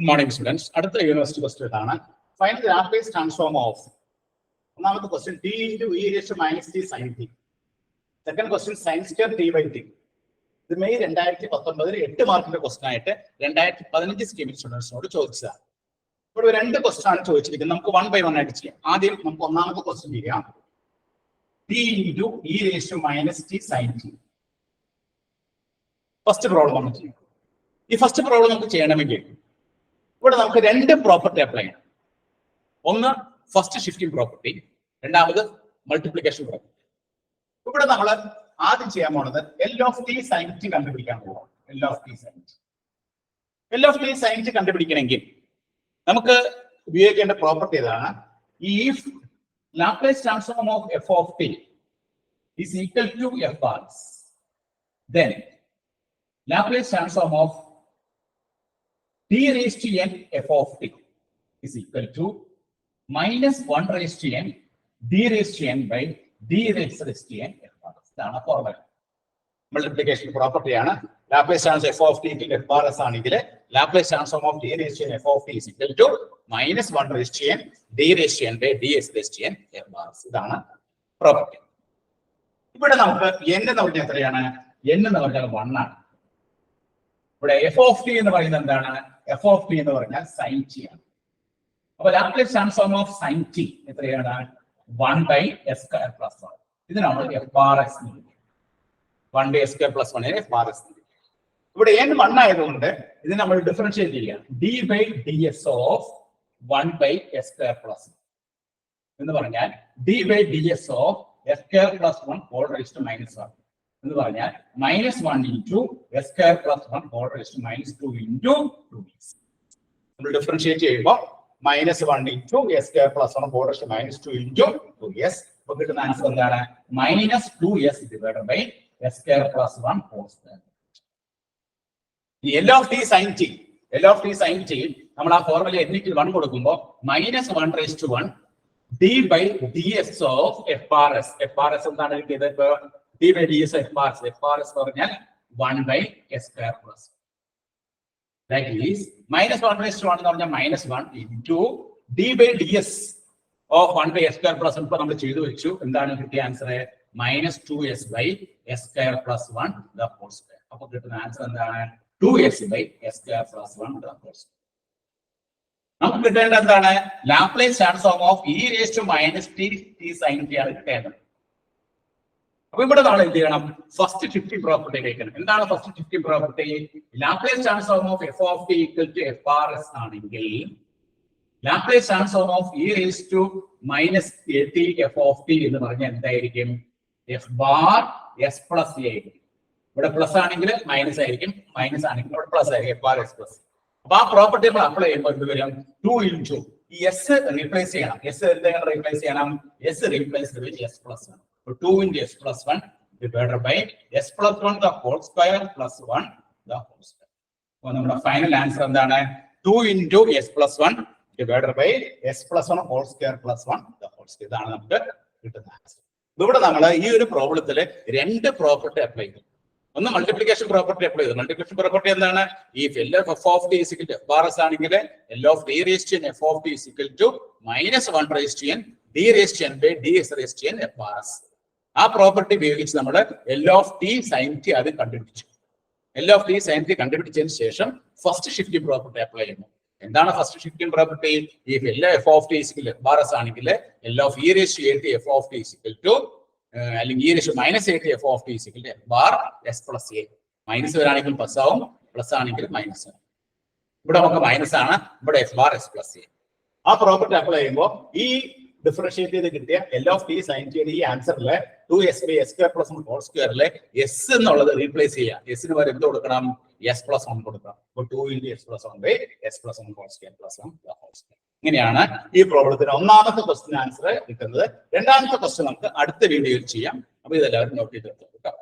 Good morning, students. At the university question, find the Laplace transform of one of the question t into e raised to minus t sin t. Second question sin square t by t. The May 2019 8 mark question ആയിട്ട് 2015 സ്കീമിൽ സ്റ്റുഡൻസിനോട് ചോദിച്ചതാണ്. ഇവിടെ രണ്ട് question ആണ് ചോദിച്ചിരിക്കുന്നത്. നമുക്ക് 1 by 1 ആയിട്ട് ചെയ്യാം. ആദ്യം നമുക്ക് ഒന്നാമത്തെ ക്വസ്റ്റ്യൻ ചെയ്യാം. t into e raised to minus t sin t. First problem നമുക്ക് ചെയ്യാം. ഈ ഫസ്റ്റ് പ്രോബ്ലം നമുക്ക് ചെയ്യണമെങ്കിൽ ഇവിടെ നമുക്ക് രണ്ട് പ്രോപ്പർട്ടി അപ്ലൈ ചെയ്യാം. ഒന്ന് ഫസ്റ്റ് ഷിഫ്റ്റിംഗ് പ്രോപ്പർട്ടി, രണ്ടാമത് മൾട്ടിപ്ലിക്കേഷൻ പ്രോപ്പർട്ടി. ഇവിടെ നമ്മൾ ആദ്യം ചെയ്യാൻ പോകുന്നത് L of T sine T കണ്ടുപിടിക്കാൻ പോകാം. L of T sine T കണ്ടുപിടിക്കണമെങ്കിൽ നമുക്ക് ഉപയോഗിക്കേണ്ട പ്രോപ്പർട്ടി ഏതാണ്? If Laplace transform of F of T is equal to F R, then Laplace transform of t raised to n f of t is equal to minus 1 raised to n d raised to n by d raised to n f r. ഇതാണ് formula. Multiplication property ആണ്. Laplace transform f of t equal to f r s ആണെങ്കിൽ Laplace transform of d raised to n f of t is equal to minus 1 raised to n d raised to n by d raised to n f r. ഇതാണ് property. ഇവിടെ നമുക്ക് n എന്ന് പറഞ്ഞാൽ എത്രയാണ്? n എന്ന് പറഞ്ഞാൽ 1 ആണ്. ഇവിടെ എഫ് ഓഫ് ടി എന്ന് പറയുന്നത് എന്താണ്? എഫ് ഓഫ് ടി എന്ന് പറഞ്ഞാൽ സൈൻ ടി ആണ്. അപ്പൊ Laplace transform of sine t എത്രയാണ്? 1 by s square plus 1. ഇത് നമ്മൾ F R S 1 by s square plus 1 F R S. ഇവിടെ n 1 ആയതുകൊണ്ട് ഇത് നമ്മൾ ഡിഫറൻഷിയേറ്റ് ചെയ്യാം. d by ds of 1 by s square plus 1 എന്ന് പറഞ്ഞാൽ d by ds of s square plus 1 whole raised to minus 1 എന്ന് പറഞ്ഞാൽ minus 1 into s square plus 1 whole raised to minus 2 into 2s. നമ്മൾ differentiate ചെയ്യുമ്പോൾ minus 1 into s square plus 1 whole raised to minus 2 into 2s. അപ്പോൾ കിട്ടുന്ന answer എന്താണ്? minus 2s divided by s square plus 1 whole square. ഈ L of t sin t, L of t sin t നമ്മൾ ആ formula n 1 കൊടുക്കുമ്പോൾ minus 1 raised to 1 d by ds of frs. frs എന്താണ് കിട്ടിയത്? d by ds of frs. frs പറഞ്ഞാൽ 1 by s square plus. That is minus 1 raised to 1 എന്ന് പറഞ്ഞാൽ minus 1 into d by ds of 1 by s square plus 1. ഇപ്പോൾ നമ്മൾ ചെയ്തു വെച്ചു. എന്താണ് കിട്ടിയ answer? minus 2s by s square plus 1 the whole square. അപ്പോൾ കിട്ടുന്ന ആൻസർ എന്താണ്? 2s by s square plus 1 the whole square. നമുക്ക് കിട്ടേണ്ടത് എന്താണ്? Laplace transform of e raised to minus t sin t ആണ് കിട്ടേണ്ടത്. അപ്പൊ ഇവിടെ നമ്മൾ എന്ത് ചെയ്യണം? ഫസ്റ്റ് ഷിഫ്റ്റിംഗ് പ്രോപ്പർട്ടി കഴിക്കണം. എന്താണ് first shifting property? Laplace transform of F of T equal to F R S ആണെങ്കിൽ Laplace transform of E raise to minus T F of T എന്ന് പറഞ്ഞാൽ എന്തായിരിക്കും? F bar S plus A ആയിരിക്കും. ഇവിടെ plus ആണെങ്കിൽ minus ആയിരിക്കും, minus ആണെങ്കിൽ ഇവിടെ പ്ലസ് ആയിരിക്കും. F R S plus. അപ്പൊ ആ പ്രോപ്പർട്ടി നമ്മൾ അപ്ലൈ ചെയ്യുമ്പോൾ എന്ത് വരും? 2 into ഈ എസ് റീപ്ലേസ് ചെയ്യണം. എസ് എന്തെങ്കിലും റീപ്ലേസ് ചെയ്യണം? S replace with S plus 1. 2 into s plus 1 divided by s plus 1 the whole square plus 1 the whole square. അപ്പോൾ നമ്മുടെ ഫൈനൽ ആൻസർ എന്താണ്? 2 into s plus 1 divided by s plus 1 whole square plus 1 the whole square. ഇതാണ് നമുക്ക് കിട്ടുന്ന answer. ഇവിടെ നമ്മൾ ഈ ഒരു പ്രോബ്ലത്തിൽ രണ്ട് പ്രോപ്പർട്ടി അപ്ലൈ ചെയ്തു. ഒന്ന് മൾട്ടിപ്ലിക്കേഷൻ പ്രോപ്പർട്ടി അപ്ലൈ ചെയ്തു. മൾട്ടിപ്ലിക്കേഷൻ പ്രോപ്പർട്ടി എന്താണ്? ഈ L of f of t is equal to f r s ആണെങ്കിൽ L of d raised to n f of t is equal to minus 1 raised to n d raised to n by d s raised to n f r s. ആ property ഉപയോഗിച്ച് നമ്മൾ L of T sine T അത് കണ്ടുപിടിച്ചു. L of T sine T കണ്ടുപിടിച്ചതിന് ശേഷം first shifting property apply ചെയ്യുന്നു. എന്താണ് first shifting property? ഈ L F of T equal F R S ആണെങ്കിൽ L of E raise to A T F of T equal to അല്ലെങ്കിൽ E raise to minus A T F of T equal to F bar S plus A. Minus വരാണെങ്കിൽ plus ആവും, plus ആണെങ്കിൽ minus ആവും. ഇവിടെ നമുക്ക് minus ആണ്, ഇവിടെ F bar S plus A. ആ property apply ചെയ്യുമ്പോൾ ഈ ഡിഫറൻഷിയേറ്റ് ചെയ്ത് കിട്ടിയ L of T sine T ഈ ആൻസറിലെ 2s by s square plus 1 whole square S എന്നുള്ളത് റീപ്ലേസ് ചെയ്യാം. എസിന് പകരം എന്ത് കൊടുക്കണം? എസ് പ്ലസ് 1 കൊടുക്കണം. അപ്പോൾ 2 into s plus 1 by s plus 1 whole square plus 1 the whole square. ഇങ്ങനെയാണ് ഈ പ്രോബ്ലത്തിന് ഒന്നാമത്തെ ക്വസ്റ്റ്യൻ ആൻസർ കിട്ടുന്നത്. രണ്ടാമത്തെ ക്വസ്റ്റ്യൻ നമുക്ക് അടുത്ത വീഡിയോയിൽ ചെയ്യാം. അപ്പോൾ ഇതെല്ലാവരും നോട്ട് ചെയ്ത് വെക്കുക.